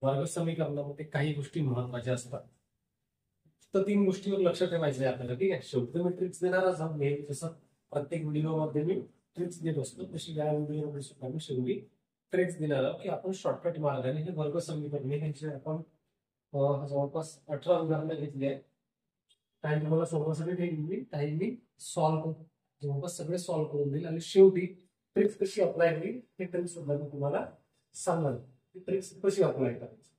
वर्ग समीकरणामध्ये काही गोष्टी महत्वाच्या असतात. तर 3 गोष्टीवर लक्ष ठेवायचं आहे आपल्याला. ठीक आहे, शेवटी मी ट्रिक्स देणारच आहोत. मी जसं प्रत्येक व्हिडिओमध्ये मी ट्रिक्स देत असतो, तशी या व्हिडिओमध्ये सुद्धा मी शेवटी ट्रिक्स देणार आहोत की आपण शॉर्टकट मार्गाने हे वर्ग समीकरणे ह्याचे आपण जवळपास 18 उदाहरणं घेतली आहेत. काही तुम्हाला सोडवण्यासाठी काही मी सॉल्व्ह जवळपास सगळे सॉल्व्ह करून देईल आणि शेवटी ट्रिक्स कशी अप्लाय होईल हे ट्रिक्स सुद्धा मी तुम्हाला सांगणार. ट्रिक्स कशी अप्लाय करायची,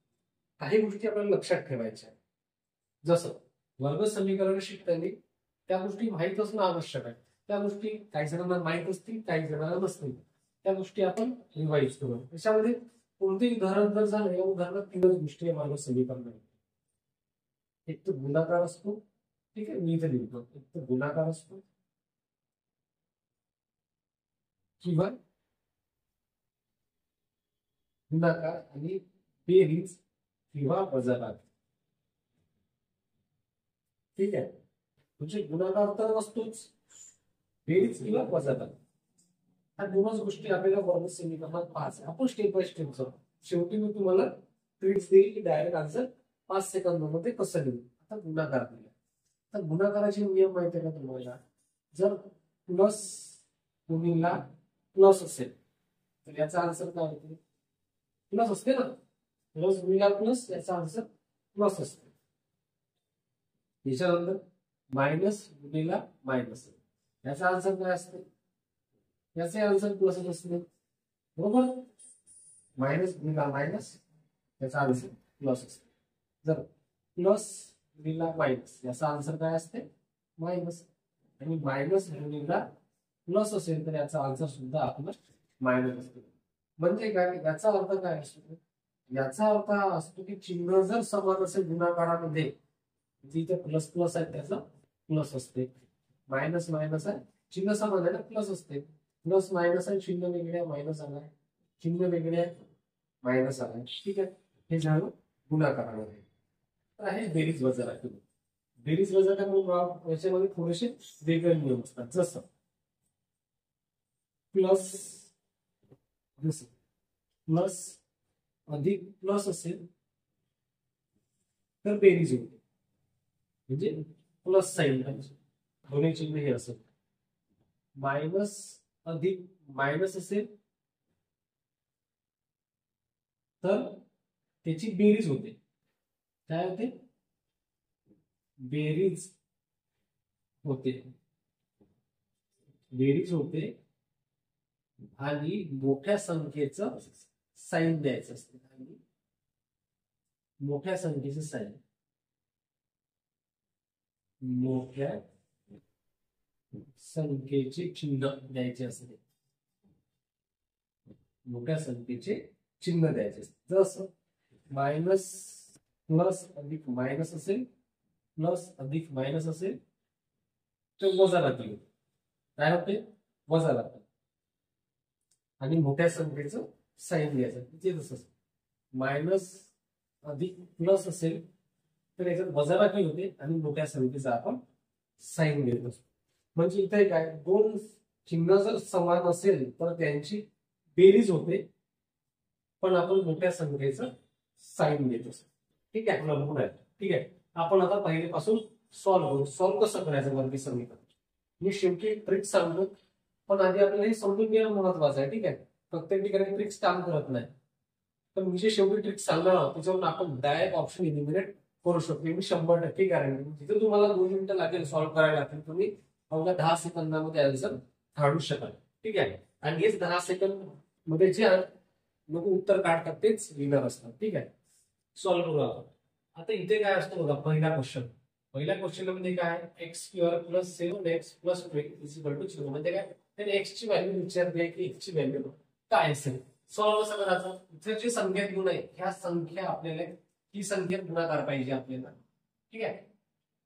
काही गोष्टी आपल्याला लक्षात ठेवायच्या. जसं वर्ग समीकरण शिकताना त्या गोष्टी माहीत असणं आवश्यक आहे. त्या गोष्टी काही जणांना माहीत असतील, काही जणांना नसतील. त्या गोष्टी आपण रिवाइज करू. त्याच्यामध्ये कोणतेही उदाहरण जर झालं, या उदाहरणात 3 गोष्टी आहे वर्ग समीकरण. एक तर गुणाकार असतो, ठीक आहे, मी इथे लिहितो. एक तर गुणाकार असतो किंवा गुणाकार आणि बेरीज किंवा वजाबाकी. ठीक आहे, म्हणजे गुणाकार तर असतोच, बेरीज किंवा वजाबाकी ह्या 2च गोष्टी आपल्याला वर्ग समीकरणात पाहायचं. आपण स्टेप बाय स्टेप जाऊ. शेवटी मी तुम्हाला ट्रिक्स देईल की डायरेक्ट आन्सर 5 सेकंदामध्ये कसं लिहू. आता गुणाकार दिला, तर गुणाकाराचे नियम माहिती आहे का तुम्हाला? जर प्लस गुणिला प्लस असेल तर याचा आन्सर काय होते? प्लस असते ना. प्लस गुणिला प्लस याचा आन्सर प्लस असते. त्याच्यानंतर मायनस गुणिला मायनस याचा आन्सर काय असते? याचे आन्सर प्लसच असते, बरोबर. मायनस गुणिला मायनस याचा आन्सर प्लस असते. जर प्लस गुणिला मायनस याचा आन्सर काय असते? मायनस. आणि मायनस गुणिला प्लस असेल तर याचा आन्सर सुद्धा आपला मायनस असतो. म्हणजे काय, याचा अर्थ काय असतो? याचा अर्थ हा असतो की चिन्ह जर समान असेल गुणाकारामध्ये, जिथे प्लस प्लस आहे त्याचा प्लस असते, मायनस मायनस आहे चिन्ह समान आहे ना, प्लस असते. प्लस मायनस आहे चिन्ह वेगळे आहे, मायनस आलाय, चिन्ह वेगळे आहे, मायनस आलाय. ठीक आहे, हे झालं गुणाकारामध्ये. तर आहे बेरीज वजाबाकी. बेरीज वजाबाकी याच्यामध्ये थोडेसे वेगळे नियम असतात. जसं प्लस, जसं प्लस अधिक प्लस असेल तर बेरीज होते, म्हणजे प्लस साईन पाहिजे, दोन्ही चिन्ह हे असेल. मायनस अधिक मायनस असेल तर त्याची बेरीज होते. काय होते? बेरीज होते. बेरीज होते आणि मोठ्या संख्येचं साईन द्यायचं असते. आणि मोठ्या संख्येचं साईन, मोठ्या संख्येचे चिन्ह द्यायचे असते. मोठ्या संख्येचे चिन्ह द्यायचे असते. जसं मायनस प्लस अधिक मायनस असेल, प्लस अधिक मायनस असेल तर वजाबाकी होते. काय होते? वजाबाकी. आणि मोठ्या संख्येचं साईन द्यायचं, ते तसंच. मायनस अधिक प्लस असेल तर याच्यात वजाबाकी होते आणि मोठ्या संख्येचा आपण साईन देत असतो. म्हणजे इथे काय, दोन चिन्ह जर समान असेल तर त्यांची बेरीज होते, पण आपण मोठ्या संख्येचं साईन देत असतो. ठीक आहे, आपल्याला ठीक आहे. आपण आता पहिलेपासून सॉल्व्ह कसं करायचं वर्ग समीकरण. मी शेवटी ट्रिक्स सांगतो, पण आधी आपल्याला हे समजून घेणं महत्वाचं आहे. ठीक आहे, प्रत्येक ठिकाणी ट्रिक्स काम करत नाही. तर मी जे शेवटी ट्रिक्स सांगणार आहोत त्याच्यावरून आपण डायरेक्ट ऑप्शन एलिमिनेट करू शकतो. मी 100% गॅरंटी. जिथे तुम्हाला 2 मिनिटं लागेल सॉल्व्ह करायला लागतील, तुम्ही अवघ्या 10 सेकंदामध्ये आन्सर काढू शकाल. ठीक आहे, आणि हेच 10 सेकंद मध्ये जे लोक उत्तर काढतात तेच विनर असतात. ठीक आहे, सॉल्व्ह करू आपण. आता इथे काय असतं बघा, पहिला क्वेश्चन. पहिल्या क्वेश्चन मध्ये काय, x square plus 7x plus 2 is equal to 0. म्हणजे काय, त्याने एक्स ची व्हॅल्यू विचारली आहे की एक्स ची व्हॅल्यू काय असेल. सॉल्व्ह कसं करायचं? इथे जी संख्या गुण आहे ह्या संख्या आपल्याला ही संख्या गुणाकार पाहिजे आपल्याला. ठीक आहे,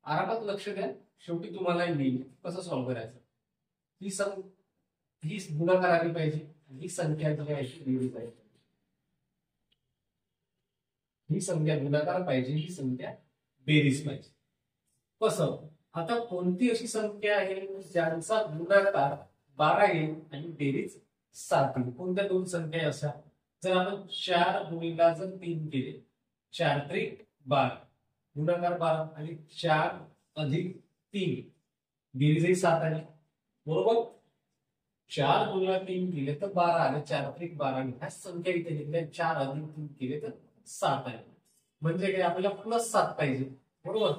आरामात लक्ष द्या, शेवटी तुम्हाला येईल कसं सॉल्व्ह करायचं. ही गुणाकार आली पाहिजे, ही संख्या जी आहे लिहिली पाहिजे. ही संख्या गुणाकार पाहिजे, ही संख्या बेरीज पाहिजे. कसं? आता कोणती अशी संख्या आहे ज्यांचा गुणाकार 12 येईल आणि बेरीज 7 येईल? कोणत्या 2 संख्या अशा जर आपण 4 गुणिला जर 3 केले, 4 त्रिक 12 गुणाकार 12 आणि 4 अधिक 3 बेरीजही 7 आली बरोबर. 4 गुणिला 3 केले तर 12 आले, 4 त्रिक 12 आणि ह्या संख्या इथे घेतल्या 4 अधिक 3 केले तर 7 आले. म्हणजे काय आपल्याला +7 पाहिजे बरोबर,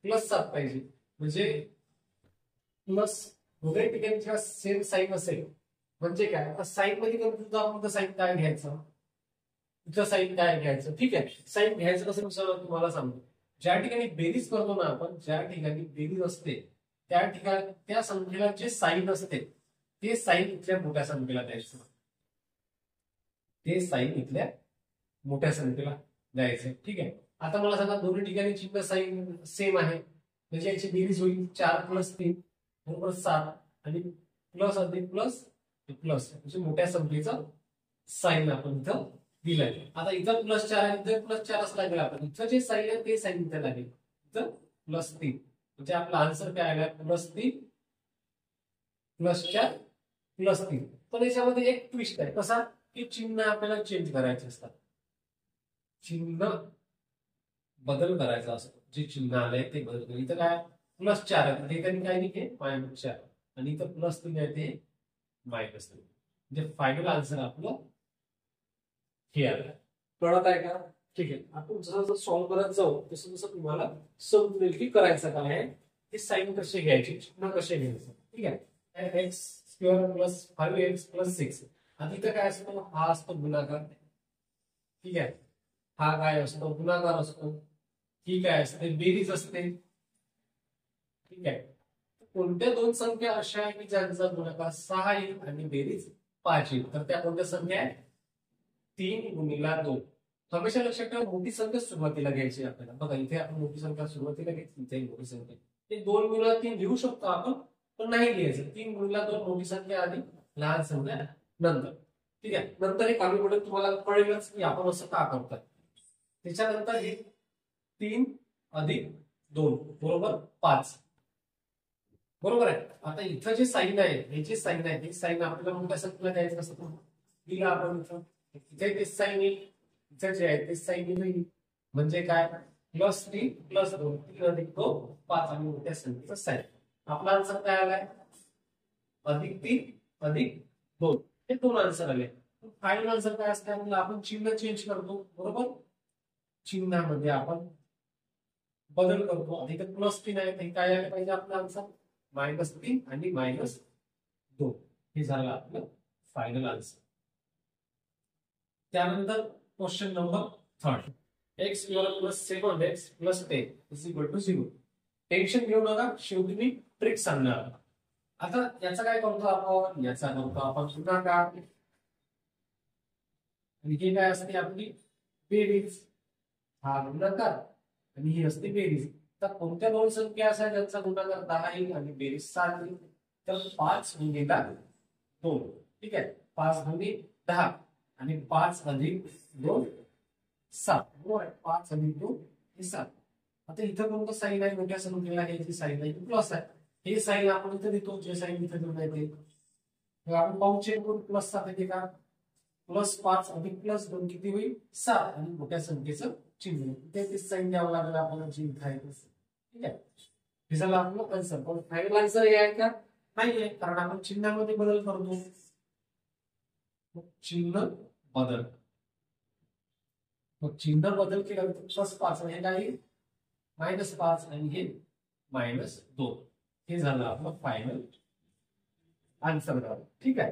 +7 पाहिजे. म्हणजे प्लस दोन्ही ठिकाणी सेम साईन असेल म्हणजे काय, आता साईन मध्ये कन्फ्युज आपण साईन काय घ्यायचं, तुझं साईन काय घ्यायचं. ठीक आहे, साईन घ्यायचं कसं तुम्हाला सांगतो. ज्या ठिकाणी बेरीज करतो ना आपण, ज्या ठिकाणी बेरीज असते त्या ठिकाणी त्या संख्येला जे साईन असते ते साईन इथल्या मोठ्या संख्येला द्यायचं, ते साईन इथल्या मोठ्या संख्येला द्यायचं. ठीक आहे, आता मला सांगा दोन्ही ठिकाणी चिन्ह साईन सेम आहे म्हणजे याची बेरीज होईल 4 + 3 बरोबर 7 आणि प्लस अधिक प्लस प्लस म्हणजे मोठ्या संख्येचा साईन आपण इथं दिलाय. आता इथं +4 आहे, इथं +4 लागेल. आपण इथं जे साईन आहे ते साईन इथं लागेल, इथं +3 म्हणजे आपला आन्सर काय आला +3 +4 +3. पण याच्यामध्ये एक ट्विस्ट आहे, कसा की चिन्ह आपल्याला चेंज करायचे असतात, चिन्ह बदल करायचा असतो. जे चिन्ह आलंय ते बदल. इथं काय +4 आहे ते काही काय नाही -4 आणि इथं +3 आहे ते -3 म्हणजे फायनल आन्सर आपलं हे आलं. कळत आहे का? ठीक आहे, आपण जसं जसं सॉल्व्ह करत जाऊ तसं तसं तुम्हाला समजेल की करायचं काय आहे, ते साईन कसे घ्यायचे, चिन्ह कसे घ्यायचं. ठीक आहे, x² + 5x + 6. आणि इथं काय असतो, हा असतो गुणाकार. ठीक आहे, हा काय असतो गुणाकार असतो. ही काय असते बेरीज असते. ठीक आहे, कोणत्या दोन संख्या अशा आहे की ज्यांचा गुणाकार 6 येईल आणि बेरीज 5 येईल, तर त्या कोणत्या संख्या आहेत 3 गुणिला 2. हमेशा लक्षात ठेवा मोठी संख्या सुरुवातीला घ्यायची आपल्याला. बघा इथे आपण मोठी संख्या सुरुवातीला घ्यायची, इथे मोठी संख्या, ते 2 गुणिला 3 लिहू शकतो आपण पण नाही लिहायचं. 3 गुणिला 2 मोठी संख्या आधी, लहान संख्या नंतर. ठीक आहे, नंतर हे कमी पडेल तुम्हाला कळेलच की आपण असं का करतात. त्याच्यानंतर हे 3 अधिक 2 बरोबर 5 बरोबर आहे. आता इथं जे साईन आहे, हे जे साईन आहे, हे साईन आपल्याला मोठ्या संख्येला द्यायचं असतं. दिला आपण इथे ते साईन येईल, इथं जे आहे ते साईन येईल म्हणजे काय +3 + 2 3 अधिक 2 5 आणि मोठ्या संख्येचं साईन. आपला आन्सर काय आलाय +3 अधिक 2. हे 2 आन्सर आले. फायनल आन्सर काय असतं, आपण चिन्ह चेंज करतो बरोबर, चिन्हामध्ये आपण बदल करतो. अधिक +3 आहे ते काय आले पाहिजे आपला आन्सर -3 आणि -2. हे झालं आपलं फायनल आन्सर. त्यानंतर question number 3. x² + 7x + 10 = 0. Tension घेऊ नका, शेवटी मी ट्रिक सांगणार. आता याचा काय करतो आपण, याचा करतो आपण गुणाकार आणि हे काय असते आपली बेरीज. हा गुणाकार आणि ही असते बेरीज. तर कोणत्या दोन संख्या अशा ज्यांचा गुणाकार 10 येईल आणि बेरीज 7 येईल, तर 5 गुणिला 2. ठीक आहे, 5 गुणिले 10 आणि 5 अधिक 2 7 बरोबर. 5 अधिक 2 हे 7. आता इथं कोणतं साईन आहे मोठ्या संख्येला, हे साईन आहे प्लस आहे. हे साईन आपण इथं देतो, जे साईन इथं देऊन आहे ते आपण पाहू चेक करून +7 येते का, +5 अधिक +2 किती होईल 7 आणि मोठ्या संख्येचं चिन्ह ते साईन द्यावं लागेल आपल्याला जे इथं आहे. ठीक आहे, हे झालं आपलं आन्सर. पण फायनल आन्सर हे आहे का, नाही आहे, कारण आपण चिन्हामध्ये बदल करतो. चिन्ह बदल, मग चिन्ह बदल केला +5 आणि हे काय -5 आणि हे -2. हे झालं आपलं फायनल आन्सर झालं. ठीक आहे,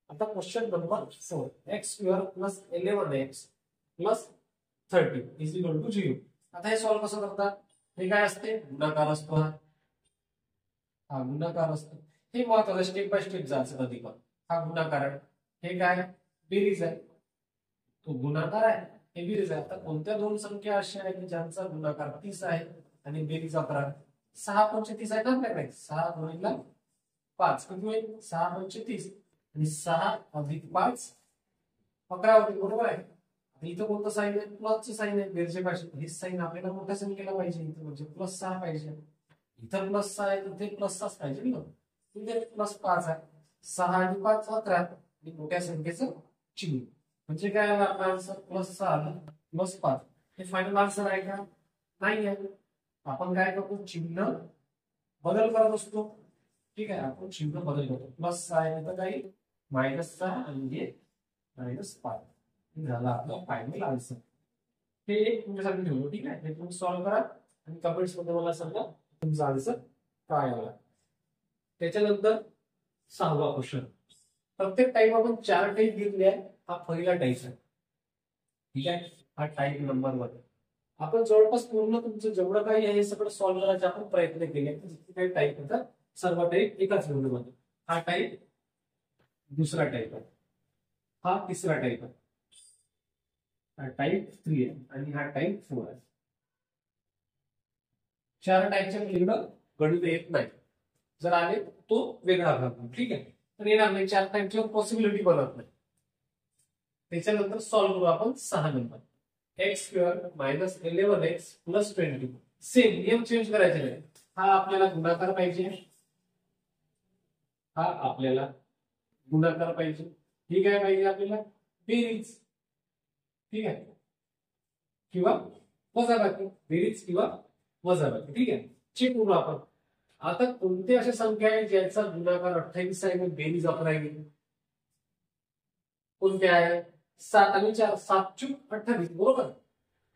आता क्वेश्चन नंबर 4. x² + 11x + 30 = 0. आता हे सॉल्व्ह कसं करतात, हे काय असते गुणाकार असतो. हा गुणाकार असतो, हे महत्वाचं स्टेप बाय स्टेप जायचं कधी पण. हा गुणाकार आहे, हे काय बेरीज आहे, तो गुणाकार आहे, हे बेरीज आहे. आता कोणत्या दोन संख्या अशा आहेत ज्यांचा गुणाकार 30 आहे आणि बेरीज 11. 6 × 30 आहे ना आपल्याकडे, 6 गुणिले 5 किती होईल 6 × 30 आणि 6 अधिक 5 11 होईल बरोबर आहे. इथं कोणतं साईन आहे, प्लसचं साईन आहे बेरजे पाहिजे. हे साईन आपल्याला मोठ्या संख्येला पाहिजे, इथं म्हणजे +6 पाहिजे. इथं +6 आहे, इथे +6 पाहिजे ना, इथे +5 आहे. 6 आणि 5 11 आणि मोठ्या संख्येचं चिन्ह. म्हणजे काय आला आपला आन्सर +6 आला, +5. हे फायनल आन्सर आहे का? नाही आहे. आपण काय करतो, चिन्ह बदल करत असतो. ठीक आहे, आपण चिन्ह बदल करतो. +6 आहे तर काही -6 आणि हे -5 झाला आपला फायनल आन्सर. हे एक तुमच्यासाठी ठेवलं. ठीक आहे, हे तुम्ही सॉल्व्ह करा आणि कमेंट्स मध्ये मला सांगा तुमचा आन्सर काय आला. त्याच्यानंतर 6वा क्वेश्चन. प्रत्येक टाईप आपण 4 टाईप घेतले आहे. हा पहिला टाईप आहे. ठीक आहे, हा टाईप नंबर 1. आपण जवळपास पूर्ण तुमचं जेवढं काही आहे हे सगळं सॉल्व्ह करायचे आपण प्रयत्न केले. जितके काही टाईप होतात सर्व टाईप एकाच व्हिडिओमध्ये. हा टाईप दुसरा टाईप आहे, हा तिसरा टाईप आहे, हा टाईप 3 आहे आणि हा टाईप 4 आहे. 4 टाईपच्या वेगळं गणित येत नाही. जर आले तो वेगळा भाग. ठीक आहे, तर येणार नाही. 4 टाईपच्या पॉसिबिलिटी बनत नाही. त्याच्यानंतर सॉल्व्ह करू आपण 6 नंबर. x² - 11x + 20. सेम नियम चेंज करायचे नाही. हा आपल्याला गुणाकार पाहिजे, हा आपल्याला गुणाकार पाहिजे. ही काय पाहिजे आपल्याला? बेरीज. ठीक आहे, किंवा वजाबाकी. बेरीज किंवा वजाबाकी. ठीक आहे, चेक करू आपण. आता कोणत्या अशा संख्या आहेत ज्याचा गुणाकार 28 आहे आणि बेरीज 11 आहे? कोणत्या आहे? 7 आणि 4. 7 × 28 बरोबर.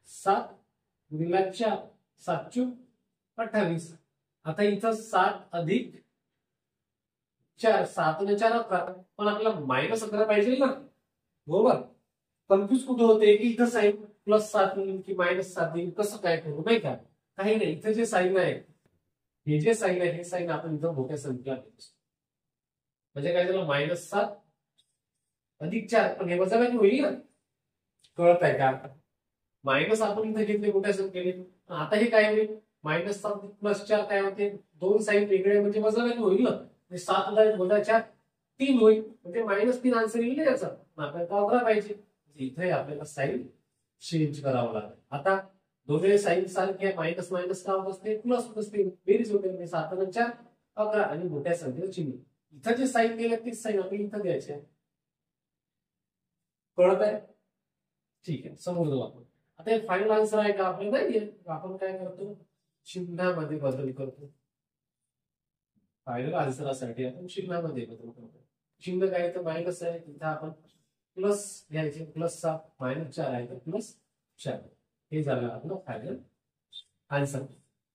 7 × 4 7 × 28. आता इथं 7 अधिक 4 7 आणि 4 11. पण आपल्याला -11 पाहिजे ना, बरोबर. कन्फ्युज कुठे होते की इथं साईन +7 येईल की -7 येईल, कसं काय करू नाही का? काही नाही, इथं जे साईन आहे, हे जे साईन आहे हे साईन आपण इथं मोठ्या संख्येला देतो. म्हणजे काय झालं, -7 अधिक 4. पण हे वजाबाकी होईल ना, कळत आहे का? मायनस आपण इथे घेतले मोठ्या संख्येने. आता हे काय होईल? -7 + 4 काय होते? 2 साईन वेगळे म्हणजे वजाबाकी होईल ना. 7 - 4 3 होईल, म्हणजे -3 आन्सर येईल ना याचा. आपल्याला 11 पाहिजे. इथे आपल्याला साईन चेंज करावं लागेल. आता दोन्ही साईन सारखे मायनस मायनस का होत असते? प्लस होत असते. बेरीज होते. 7 आणि 4 11 आणि मोठ्या संख्येचं चिन्ह. इथं जे साईन दिले तेच साईन आपल्याला इथं द्यायचे. कळत आहे? ठीक आहे, समजलो आपण. आता हे फायनल आन्सर आहे का आपल्याला? नाहीये. आपण काय करतो, चिन्हामध्ये बदल करतो. फायनल आन्सरसाठी आपण चिन्हामध्ये बदल करतो. चिन्ह काय तर मायनस आहे, तिथं आपण प्लस घ्यायचे. +7 -4 आहे तर +4. हे झालं आपलं फायनल आन्सर.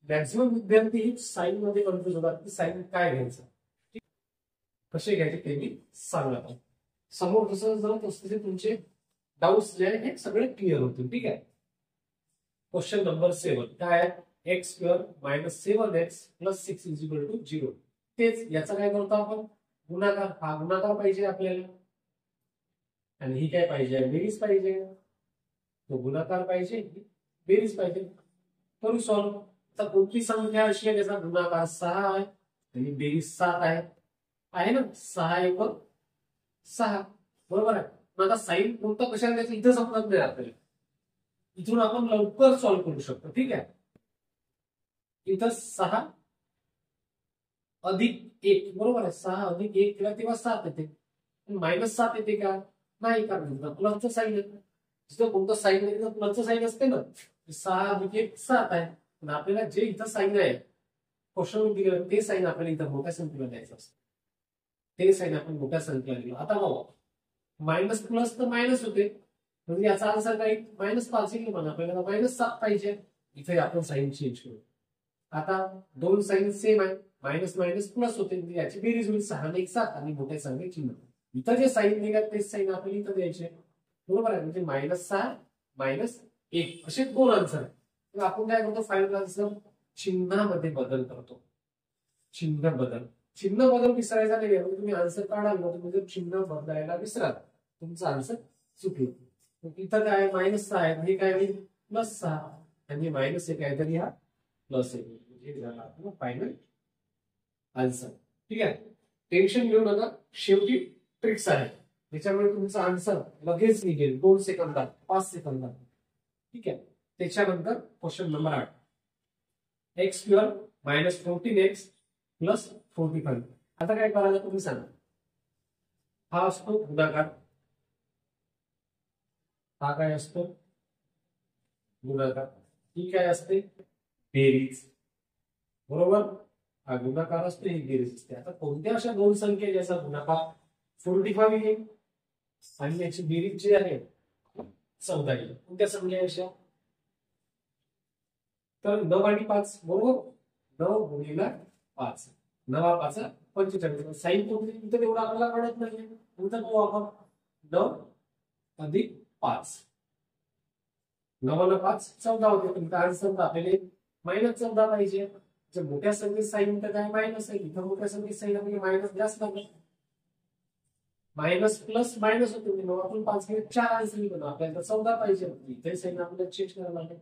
मॅक्सिमम विद्यार्थी ही साईन मध्ये कन्फ्युज होतात की साईन काय घ्यायचं, कसे घ्यायचे ते मी सांगणार आहे. समोर जसं जर तसे तुमचे डाउट्स जे आहे हे सगळे क्लिअर होतील. ठीक आहे. क्वेश्चन नंबर 7 काय आहे? x² - 7x + 6 = 0. तेच याचा काय करतो आपण? गुणाकार. हा गुणाकार पाहिजे आपल्याला आणि ही काय पाहिजे? बेरीज पाहिजे. तो गुणाकार पाहिजे, बेरीज पाहिजे. करू सॉल्व्ह. तर कोणती संख्या अशी आहे ज्याचा गुणाकार 6 आहे आणि बेरीज 7 आहे ना? 6 × 6 बरोबर आहे. मग आता साईन कोणतं कशाला द्यायचं इथं समजत नाही आपल्याला. इथून आपण लवकर सॉल्व्ह करू शकतो. ठीक आहे, इथं 6 अधिक 1 बरोबर आहे. 6 अधिक 1 केला तेव्हा 7 येते. -7 येते का? नाही, कारण प्लसचं साईन येतं. जिथं कोणतं साईन नाही तिथं प्लसचं साईन असते ना. 6 अधिक 1 7 आहे. पण आपल्याला जे इथं साईन आहे क्वेश्चन दिलं ते साईन आपल्याला इथं मोठ्या संख्येला द्यायचं असतं. ते साईन आपण मोठ्या संख्येला दिलं. आता बघा, मायनस प्लस तर मायनस होते, म्हणजे याचा आन्सर काय? -5 येईल. पण आपल्याला -7 पाहिजे. इथे आपण साईन चेंज करू. आता दोन साईन सेम आहे, मायनस मायनस प्लस होते, याची बेरीज होईल. 6 आणि 1 7 आणि मोठ्या संख्ये चिन्ह. इथं जे साईन निघाल तेच साईन आपल्याला इथं द्यायचे. बरोबर आहे. म्हणजे -6 -1 असे 2 आन्सर आहे. तर आपण काय करतो? फायनल आन्सर चिन्हामध्ये बदल करतो. चिन्ह बदल विसरायचा नाही. तुम्ही आन्सर काढाल ना, तुम्ही जर चिन्ह बदलायला विसराल तुमचा आन्सर चुकेल. इथं काय -6 आहे, हे काय होईल? +6 आणि -1 आहे तर हा +1. म्हणजे झाला आपला फायनल आन्सर. ठीक आहे, टेन्शन घेऊ नका. शेवटी ट्रिक्स आहे, त्याच्यामुळे तुमचा आन्सर लगेच निघेल 2 सेकंदात 5 सेकंदात. ठीक आहे. त्याच्यानंतर क्वेश्चन नंबर 8. x² - 14x + 45. आता काय करायचं तुम्ही सांगा. हा असतो गुणाकार. हा काय असतो गुणाकार, ही काय असते बेरीज, बरोबर. हा गुणाकार असतो, ही बेरीज असते. आता कोणत्या अशा दोन संख्या ज्याचा गुणाकार 45 येईल आणि याची बेरीज जी आहे 14 येईल, कोणत्या संख्या अशा, तर 9 आणि 5, बरोबर. 9 गुणिले 5, 9 5 45, साइन कोणती इथं एवढं आपल्याला कळत नाही, इथं पाहू आपण 9 अधिक 5, 9 आणि 5 14 होते, पण आन्सर आपल्याला -14 पाहिजे. जर मोठ्या संख्येत साइन तर काय मायनस आहे, इथं मोठ्या संख्येत साइन म्हणजे मायनस जास्त लागेल, मायनस प्लस मायनस होते, मग आपण 5 घेऊन 4 आन्सर येतो, आपल्याला 14 पाहिजे, इथे साइन आपल्याला चेंज करायला लागेल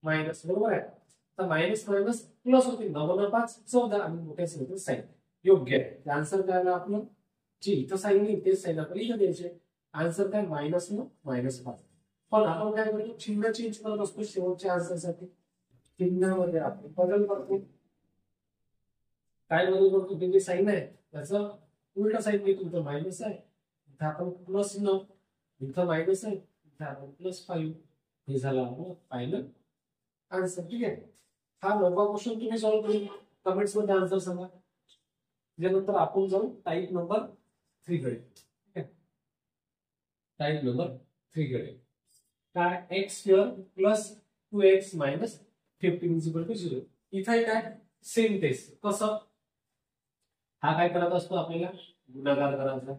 मायनस, बरोबर आहे. तर मायनस मायनस प्लस होते, 9 आणि 5 14 आणि मोठ्या संख्येत साइन योग्य आहे. आन्सर काय आला आपलं, जी इथं साइन येईल तेच साइन आपल्याला इथं द्यायचे. आन्सर काय -5. पण आपण काय करतो, चिन्ह चेंज करत असतो शेवटच्या आन्सरसाठी, चिन्हामध्ये आपण बदल करतो. काय बदल करतो, ते जे साइन आहे त्याचं उलटा साइन घेतो, इथं मायनस आहे इथं आपण +9, इथं मायनस आहे इथं आपण +5, हे झालं आपलं फायनल आन्सर. ठीक आहे. हा 9वा क्वेश्चन तुम्ही सॉल्व्ह करून कमेंट्स मध्ये आन्सर सांगा. त्यानंतर आपण जाऊ टाइप नंबर 3 कडे. ठीक आहे, टाइप नंबर 3 कडे काय, x² + 2x - 15 = 0. इथे काय सेम टेस्ट, कसं, हा काय करत असतो आपल्याला गुणाकार करायचा,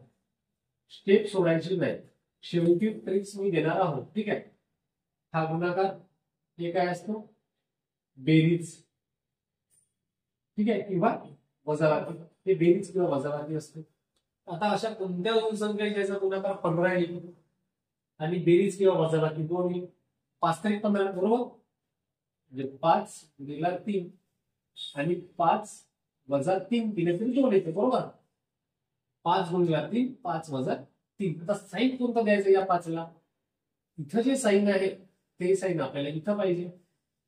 स्टेप सोडायची नाही, शेवटी ट्रिक्स मी देणार आहोत. ठीक आहे. हा गुणाकार हे काय असतो बेरीज, ठीक आहे, किंवा वजाबाकी, हे बेरीज किंवा वजाबाकी असते. आता अशा कोणत्या दोन संख्या ज्याचा गुणाकार 15 येईल आणि बेरीज किंवा वजाबाकी 2 येईल, 5 × 15 बरोबर, म्हणजे 5 गुणिले 3 आणि 5 - 3 दिले तरी 2 येते, बरोबर. 5 गुणिले 3 5 - 3. आता साइन कोणतं द्यायचं या 5 ला, इथं जे साइन आहे ते साइन आपल्याला इथं पाहिजे.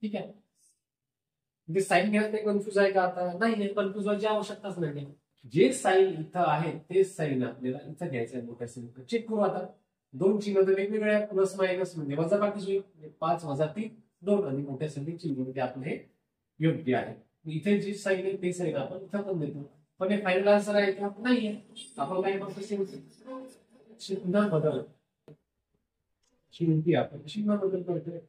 ठीक आहे, म्हणजे साइन घ्यायला कन्फ्युज आहे का, आता नाही, कन्फ्युज व्हायची आवश्यकताच नाही. जे साइन इथं आहे तेच साइन आपल्याला इथं घ्यायचं आहे मोठ्या संख्येत. चेक करू आता, दोन चिन्ह तर वेगवेगळे आहेत, प्लस मायनस म्हणजे वजाबाकीच होईल, 5 - 3 2 आणि मोठ्या संख्येत चिन्ह म्हणजे आपलं हे योग्य आहे. इथे जी साइन आहे ते साइन आपण इथं पण देतो, पण हे फायनल आन्सर आहे का नाहीये. आपण काय करतो, चिन्ह बदल, चिन्ह आपण चिन्ह बदल करतोय.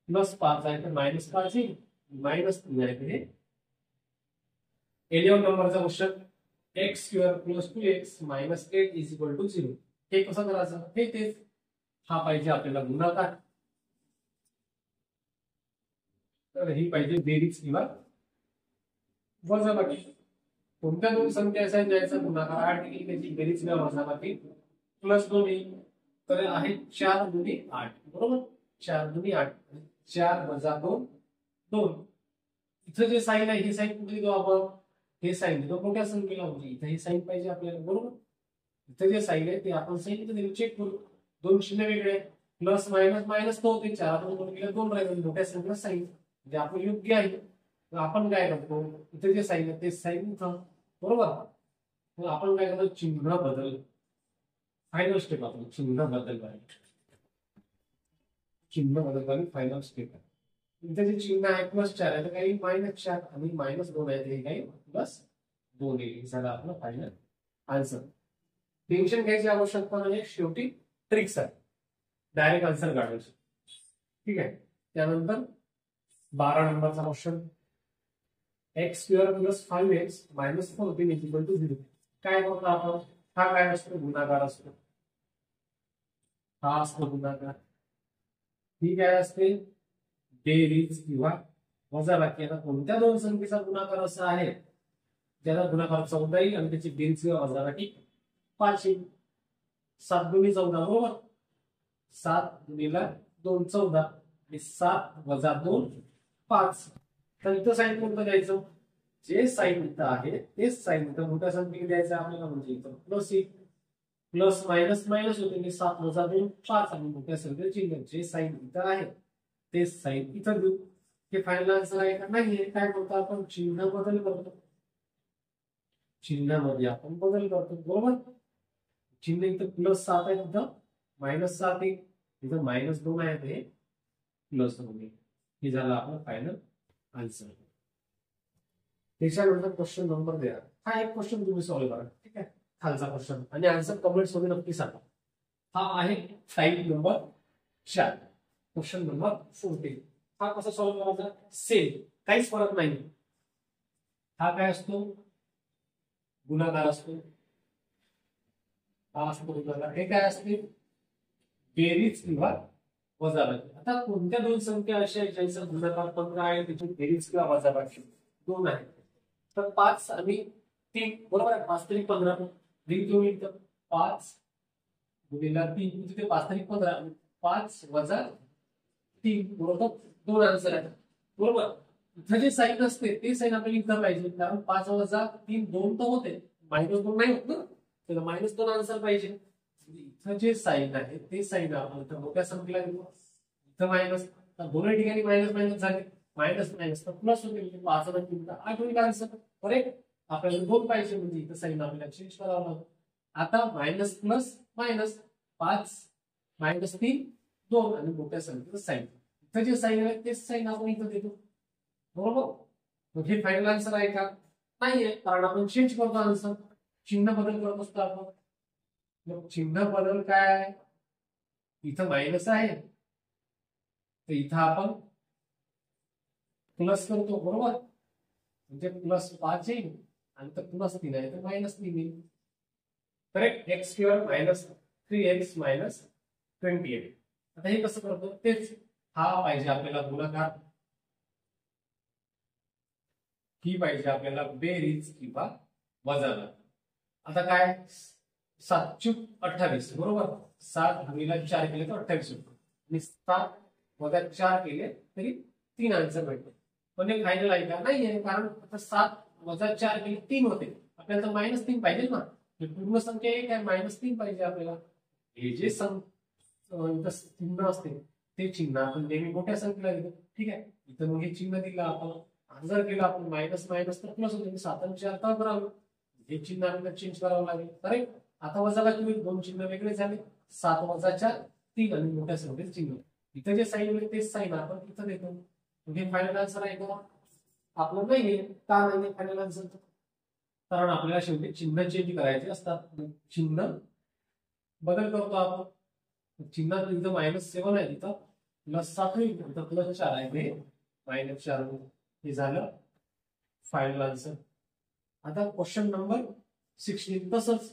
+5 आहे तर -5 येईल, -3 आहे तर हे 11 नंबरचा क्वेश्चन, x² + 2x - 8 = 0. हे कसं करायचं, हे तेच, हा पाहिजे आपल्याला गुणाकार, तर ही पाहिजे बेरीज किंवा वजाबाकी. कोणत्या दोन संख्या अशा ज्याचा गुणाकार 8 येईल त्याची बेरीज किंवा वजाबाकी +2 येईल, तर आहे 4 × 8, बरोबर. 4 × 8, 4 - 2 2. इथं जे साइन आहे हे साइन कुठे देतो आपण, हे साइन देतो मोठ्या संख्येला, म्हणजे इथे हे साइन पाहिजे आपल्याला, बरोबर. इथे जे साइन आहे ते आपण साइन इथे देऊ. चेक करू, दोन चिन्ह वेगळे, प्लस मायनस मायनस तो होते, 4 आपण 2 केलं 2 राहिले, मोठ्या संख्येला साइन म्हणजे आपण योग्य आहे. तर आपण काय करतो, इथे जे साइन आहे ते साइन इथं, बरोबर. मग आपण काय करतो, चिन्ह बदल, फायनल स्टेप आपण चिन्ह बदल करायचं, चिन्ह बदल आणि फायनल स्टेप आहे. इथे जे चिन्ह आहे +4 आहे तर काही -4 आणि -2 आहे, ते काही +2 येईल. झालं आपलं फायनल आन्सर. टेन्शन घ्यायची आवश्यकता नाही, शेवटी ट्रिक्स आहे, डायरेक्ट आन्सर काढायचं. ठीक आहे. त्यानंतर 12 नंबरचा क्वेश्चन, x² + 5x - 14 = 0. काय करतो आपण, हा काय असतो गुणाकार असतो, हा असतो गुणाकार, ही काय असते बेरीज किंवा वजाबाकी. आता कोणत्या दोन संख्येचा गुणाकार असा आहे ज्याला गुणाकार 14 येईल आणि त्याची बेरीज किंवा वजाबाकी 5 येईल. 7 × 2 = 14, बरोबर. 7 × 2 = 14 आणि 7 - 2 5. तर इथं साइन कोणतं द्यायचं, जे साइन इथं आहे तेच साइन इथं मोठ्या संख्येने द्यायचं आपल्याला, म्हणजे इथं प्लस येईल, प्लस मायनस मायनस होते, 7 - 2 5 आणि मोठ्या संख्येने चिन्ह, जे साइन इथं आहे तेच साइन इथं देऊ. हे फायनल आन्सर आहे का नाहीये, काय करतो आपण चिन्ह बदल करतो, चिन्हामध्ये आपण बदल करतो, बरोबर. चिन्ह इथं +7 आहे, तिथं -7 आहे, इथं -2 आहे ते +2 होईल. हे झालं आपलं फायनल आन्सर. त्याच्यानंतर क्वेश्चन नंबर 13. हा एक क्वेश्चन तुम्ही सॉल्व्ह करा, ठीक आहे, खालचा क्वेश्चन, आणि आन्सर कमेंट्स मध्ये नक्की सांगा. हा आहे टाईप नंबर 4, क्वेश्चन नंबर 14. हा कसा सॉल्व्ह करायचा? सेम, काहीच फरक नाही. हा काय असतो? गुणाकार असतो. हा असतो गुणाकार. हे काय असते? बेरीज किंवा वजाबाकी. आता कोणत्या दोन संख्या अशा आहेत ज्यांचा गुणाकार 15 आहे, त्याची बेरीज किंवा वजाबाकी 2 आहे? तर 5 आणि 3, बरोबर आहे. 5 3 15, बेरीज होऊन येतं 5 गुणिले 3, तिथे 5 3 15, 5 वजा 3 बरोबर 2 आन्सर आहे, बरोबर. इथं जे साइन असते ते साइन आपल्याला इथं पाहिजे, कारण 5 वजा 3 2 तर होते, -2 नाही होत ना, तर -2 आन्सर पाहिजे. इथं जे साइन आहे ते साइन आपण इथं मोठ्या संख्येला घेऊ. इथं मायनस, तर दोन्ही ठिकाणी मायनस मायनस झाले, मायनस मायनस तर प्लस होते, 5 आणि 3 8 होईल आन्सर, करेक्ट. आपल्याला 2 पाहिजे, म्हणजे इथं साइन आपल्याला चेंज करावं लागेल. आता मायनस प्लस मायनस, 5 -3 2 आणि मोठ्या संख्येचं साइन. इथं जे साइन आहे तेच साइन आपण इथं देतो, बरोबर. मग हे फायनल आन्सर आहे का? नाहीये, कारण आपण चेंज करतो आन्सर, चिन्ह बदल करत असतो आपण. मग चिन्ह बदल काय आहे? इथं मायनस आहे तर इथं आपण प्लस करतो, बरोबर. म्हणजे +5 येईल, आणि तर +3 आहे तर -3 येईल, करेक्ट. x square -3x - 28. आता हे कसं करतो? तेच, हा पाहिजे आपल्याला गुणाकार, ही पाहिजे आपल्याला बेरीज किंवा वजाबाकी. आता काय? 7 × 28, बरोबर. 7 गुणिले 4 केले तर 28 होतो, आणि 7 वजा 4 केले तरी 3 आन्सर भेटतो. पण हे फायनल आहे का? नाही आहे, कारण आता 7 वजा 4 केले 3 होते, आपल्याला -3 पाहिजे ना. पूर्ण संख्या एक आहे, -3 पाहिजे आपल्याला. हे जे चिन्ह असते ते चिन्ह आपण नेहमी मोठ्या संख्येला घेतो, ठीक आहे. इथं मग हे चिन्ह दिलं आपण, जर केलं आपण मायनस मायनस तर प्लस होते, 7 आणि 4 का करावं, हे चिन्ह आपल्याला चेंज करावं लागेल, करेक्ट. आता वजाबाकी होईल, 2 चिन्ह वेगळे झाले, 7 वजा 4 3 आणि मोठ्या संख्येचे चिन्ह. इथं जे साइन होईल तेच साइन आपण इथं देतो. हे फायनल आन्सर आहे का? आपलं नाहीये. का नाही फायनल आन्सर? कारण आपल्याला शेवटी चिन्ह चेंज करायचे असतात, चिन्ह बदल करतो आपण. चिन्ह इथं -7 आहे, तिथं +7 होईल, इथं +4 आहे, हे -4 होईल. हे झालं फायनल आन्सर. आता क्वेश्चन नंबर 16 तसंच,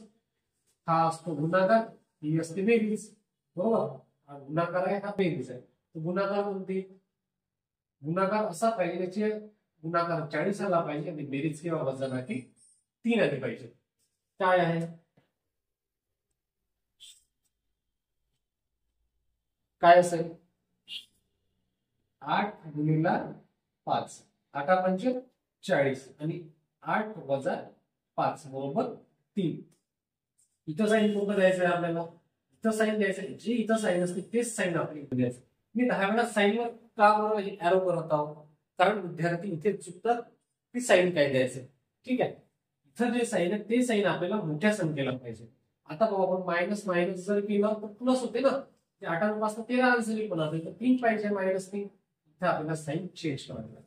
हा असतो गुणाकार, ही असते बेरीज, बरोबर. हा गुणाकार आहे, हा बेरीज आहे. तर गुणाकार कोणती? गुणाकार असा पाहिजे, त्याचे गुणाकार 40 आला पाहिजे, आणि बेरीज किंवा वजाबाकी 3 आली पाहिजे. काय आहे? काय असेल? 8 गुणिले 5, 8 पंचे 40, आणि 8 वजा 5 बरोबर 3. इथं साइन कोणतं द्यायचं आहे आपल्याला? इथं साइन द्यायचं आहे, जे इथं साइन असते तेच साइन आपल्याला इथं द्यायचं. मी 10 वेळा साइनवर का बरोबर एरो करत आहोत? कारण विद्यार्थी इथे चुकतात की साइन काय द्यायचं, ठीक आहे. इथं जे साइन आहे ते साइन आपल्याला मोठ्या संख्येला पाहिजे. आता बघा, आपण मायनस मायनस जर केलं तर प्लस होते ना, 8 पासून 13 आन्सर येईल, पण आपल्याला 3 पाहिजे, -3. इथं आपल्याला साइन चेंज करावं लागेल.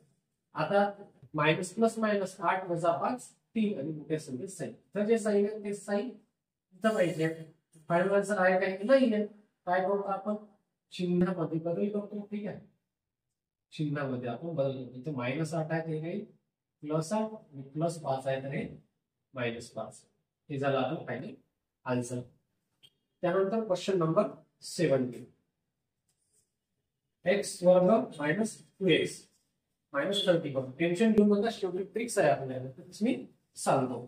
आता मायनस प्लस मायनस, 8 वजा 5 3, आणि मोठ्या संख्येत साइन. इथं जे साइन आहे ते साइन इथं पाहिजे. फायनल आन्सर आहे का? नाही आहे. काय करतो आपण? चिन्हामध्ये बदल करतो, ठीक आहे. चिन्हामध्ये आपण बदल करतो. इथे -8 आहे, ते काही +8, आणि +5 आहे तर हे -5. हे झालं आपलं फायनल आन्सर. त्यानंतर क्वेश्चन नंबर 17. x वर्ग -2x -30. टेन्शन घेऊ नका, शेवटी ट्रिक्स आहे आपल्याला, मी सांगतो.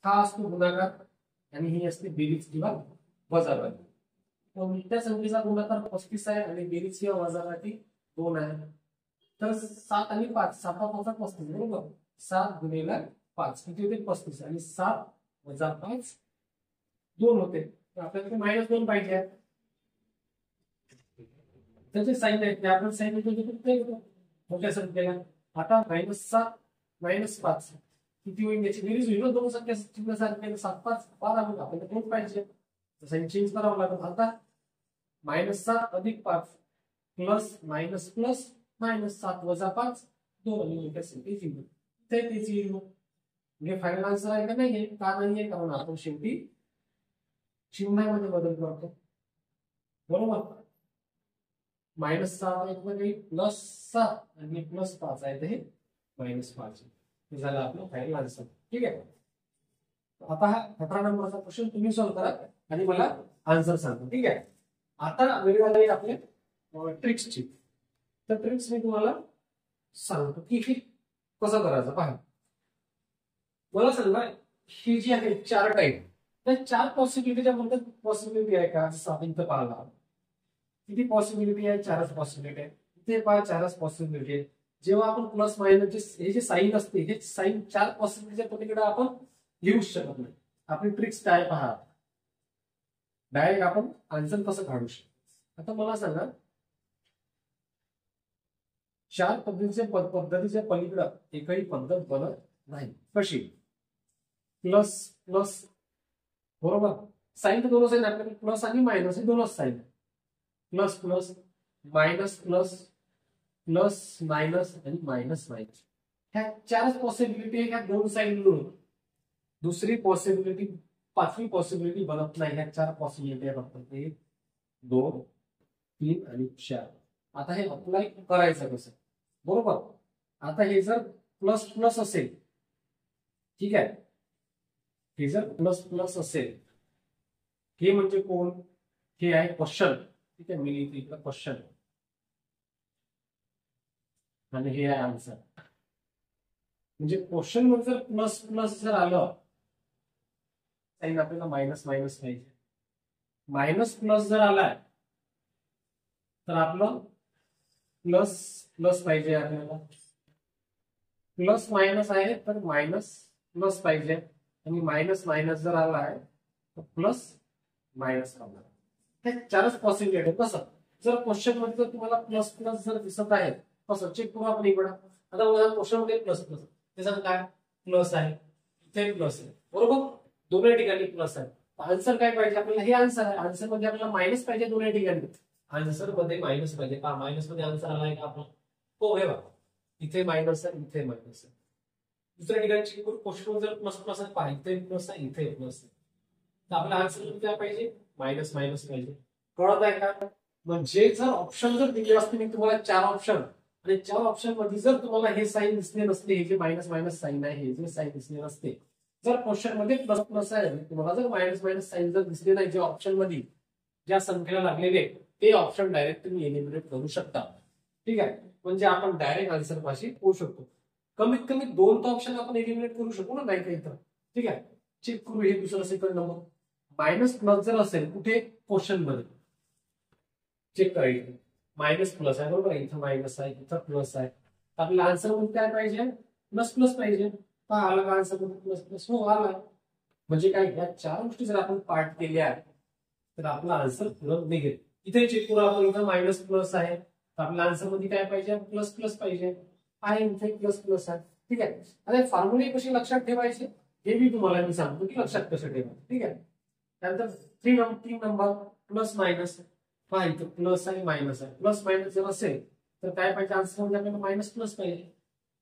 हा असतो गुणाकार, आणि ही असते बेरीज किंवा वजाबाकी. कोणत्या संख्येचा गुणाकार 35 आहे, आणि बेरीज किंवा वजाबाकी 2 आहे? तर 7 आणि 5, 7 5 35, बरोबर. 7 गुणिले 5 किती होते? 35, आणि 7 वजा 5 2 होते, तर आपल्याला -2 पाहिजे. त्याचे साइन आहेत ते आपण साइन घेतो मोठ्या संख्येला. आता -7 -5 किती होईल? याची बेरीज होईल, दोन संख्या चिन्ह सारखे, 7 5 12 होईल, आपल्याला 2 पाहिजे, साइन चेंज करावं लागेल. आता -7 अधिक 5 प्लस मायनस प्लस -7 वजा 5 2 आणि उलट असेल ते 0. ते तेच येईल. म्हणजे फायनल आन्सर आहे का नाही? का नाहीये? कारण आपण शेवटी चिन्हामध्ये बदल करतो. बरोबर. -7 एक मध्ये +7 आणि +5 आहे ते -5 हे झालं आपलं फायनल आन्सर. ठीक आहे. आता हा 18 नंबरचा क्वेश्चन तुम्ही सॉल्व्ह करा आणि मला आन्सर सांगा. ठीक आहे. आता वेळ आली आपल्या ट्रिक्सची. तर ट्रिक्स मी तुम्हाला सांगतो की हे कसं करायचं. पहा, मला सांगा ही जी आहे 4 टाईप, त्या 4 पॉसिबिलिटीच्या मध्ये पॉसिबिलिटी आहे का? जसं आपण इथं पाहिला किती पॉसिबिलिटी आहे? 4च पॉसिबिलिटी आहे. इथे पहा 4च पॉसिबिलिटी आहे. जेव्हा आपण प्लस मायनस हे जे साईन असते हे साईन 4 पॉसिबिलिटीच्या पलीकडे आपण लिहू शकत नाही. आपली ट्रिक्स काय पहा, डायरेक्ट आपण आन्सर कसं काढू शकतो. आता मला सांगा 4 पद्धतीच्या पलीकडे एकही पद्धत बनत नाही. कशी? प्लस प्लस, बरोबर. साईन तर दोनच आहे आपल्याकडे, प्लस आणि मायनस हे दोनच sign. Plus plus, minus plus, plus minus आणि मायनस मायनस, ह्या 4च पॉसिबिलिटी ह्या 2 साईन मिळून दुसरी पॉसिबिलिटी, 5वी पॉसिबिलिटी बनत नाही. ह्या 4 पॉसिबिलिटी फक्त 1 2 3 आणि 4. आता हे अप्लाय करायचं कसं? बरोबर. आता हे जर प्लस प्लस असेल, ठीक आहे, हे जर प्लस प्लस असेल, हे म्हणजे कोण? हे आहे क्वेश्चन. ठीक आहे, मी लिहितो इकडे क्वेश्चन आणि हे आहे आन्सर. म्हणजे क्वेश्चन मध्ये जर प्लस प्लस जर आलं, साईन आपल्याला मायनस मायनस पाहिजे. मायनस प्लस जर आलाय तर आपलं प्लस प्लस पाहिजे. आपल्याला प्लस मायनस आहे तर मायनस प्लस पाहिजे. आणि मायनस मायनस जर आलाय तर प्लस मायनस आला. हे 4च पॉसिबिलिटी आहे. कसं? जर क्वेश्चन मध्ये जर तुम्हाला प्लस प्लस जर दिसत आहे, कसं चेक करू आपण इकडं. आता बघा क्वेश्चन मध्ये प्लस प्लस, त्याचं काय? प्लस आहे, इथे प्लस आहे, बरोबर. दोन्ही ठिकाणी प्लस आहे. आन्सर काय पाहिजे आपल्याला? हे आन्सर आहे. आन्सर मध्ये आपल्याला मायनस पाहिजे दोन्ही ठिकाणी. आन्सर मध्ये मायनस पाहिजे का? मायनस मध्ये आन्सर आलाय का आपला? हो, हे बघा इथे मायनस आहे, इथे मायनस आहे. दुसऱ्या ठिकाणी चेक करू. क्वेश्चन जर प्लस प्लस आहे, पहा इथे प्लस आहे, इथे प्लस आहे, तर आपला आन्सर काय पाहिजे? मायनस मायनस पाहिजे. कळत आहे का? म्हणजे जर ऑप्शन जर दिले असते मी तुम्हाला 4 ऑप्शन, आणि 4 ऑप्शन मध्ये जर तुम्हाला हे साईन दिसले नसते, हे जे मायनस मायनस साईन आहे हे जे साईन दिसले नसते, जर क्वेश्चन मध्ये प्लस प्लस आहे तुम्हाला जर मायनस मायनस साईन जर दिसले नाही, जे ऑप्शन मध्ये ज्या संख्येला लागलेले ते ऑप्शन डायरेक्ट तुम्ही एलिमिनेट करू शकता. ठीक आहे. म्हणजे आपण डायरेक्ट आन्सर पाशी पोहोचू शकतो. कमीत कमी 2 ऑप्शन आपण एलिमिनेट करू शकू ना, नाही काही तर. ठीक आहे. चेक करू. हे दुसरा सेकंड नंबर मायनस प्लस जर असेल कुठे? क्वेश्चन मध्ये चेक करायचं. मायनस प्लस आहे, बरोबर. इथं मायनस आहे, इथं प्लस आहे, तर आपल्याला आन्सर मध्ये काय पाहिजे? प्लस प्लस पाहिजे. पहा आला का आन्सर मध्ये प्लस प्लस? हो, आला. म्हणजे काय? या 4 गोष्टी जर आपण पार्ट केल्या तर आपला आन्सर पूर्ण निघेल. इथे चेक करू आपण. इथं मायनस प्लस आहे, तर आपल्या आन्सर मध्ये काय पाहिजे? प्लस प्लस पाहिजे. आहे इथे प्लस प्लस आहे. ठीक आहे. आता फॉर्म्युले कशी लक्षात ठेवायचे हे मी तुम्हाला मी सांगतो की लक्षात कसं ठेवायचं. ठीक आहे. त्यानंतर 3 नंबर प्लस मायनस, पहा इथं प्लस आणि मायनस आहे. प्लस मायनस जर असेल तर काय पाहिजे? आन्सर मध्ये आपल्याला मायनस प्लस पाहिजे.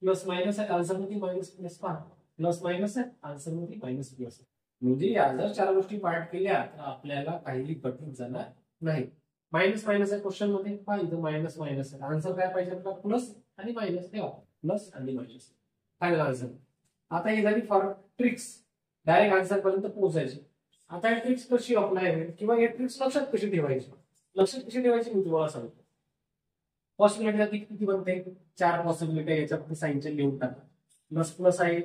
प्लस मायनस आहे, आन्सर मध्ये मायनस प्लस. पहा प्लस मायनस आहे, आन्सर मध्ये मायनस प्लस. म्हणजे या जर 4 गोष्टी पार्ट केल्या तर आपल्याला काहीही कठीण जाणार नाही. मायनस मायनस आहे क्वेश्चन मध्ये, पहा इथं मायनस मायनस आहे, आन्सर काय पाहिजे आपल्याला? प्लस आणि मायनस. ठेवा प्लस आणि मायनस, फायनल आन्सर. आता ही झाली फॉर ट्रिक्स, डायरेक्ट आन्सर पर्यंत पोहोचायची. आता ही ट्रिक्स कशी अप्लाय होईल किंवा हे ट्रिक्स लक्षात कशी ठेवायची? लक्षात कशी ठेवायची मी तुम्हाला सांगतो. पॉसिबिलिटी किती बनते? 4 पॉसिबिलिटी. याच्यात साईनचे लिहून टाका. प्लस प्लस आहे,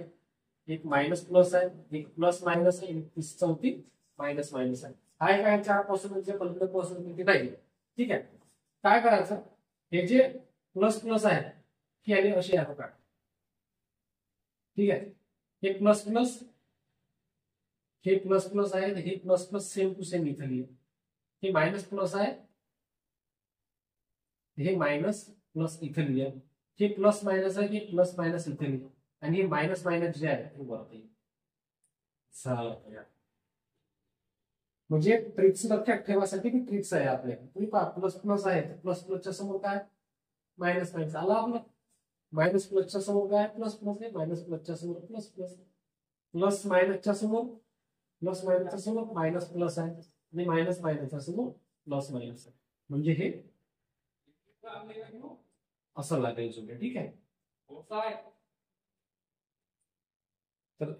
एक मायनस प्लस आहे, एक प्लस मायनस आहे, एक चौथी मायनस मायनस आहे. आहे काय? 4 पॉसिबिलिटी पलीकडे पॉसिबिलिटी नाही. ठीक आहे. काय करायचं? हे जे प्लस प्लस आहे ही आणि अशी आहे का? ठीक आहे. हे प्लस प्लस, हे प्लस प्लस आहे, हे plus plus same to same इथे लिहिलं. हे मायनस प्लस आहे, हे मायनस प्लस इथे लिहिलं. हे प्लस मायनस आहे, हे प्लस मायनस इथे लिहिलं. आणि हे मायनस मायनस जे आहे ते वरती झालं. म्हणजे ट्रिक्स लक्षात ठेवासाठी ती ट्रिक्स आहे आपल्याकडे. तुम्ही पहा प्लस प्लस आहे, प्लस प्लसच्या समोर काय मायनस मायनस आला आपला. मायनस प्लसच्या समोर काय प्लस प्लस आहे, मायनस प्लसच्या समोर प्लस प्लस. प्लस मायनसच्या समोर प्लस मायनसच्या समोर मायनस प्लस आहे आणि मायनस मायनसच्या समोर प्लस मायनस आहे. म्हणजे हे असं लागेल. ठीक आहे. तर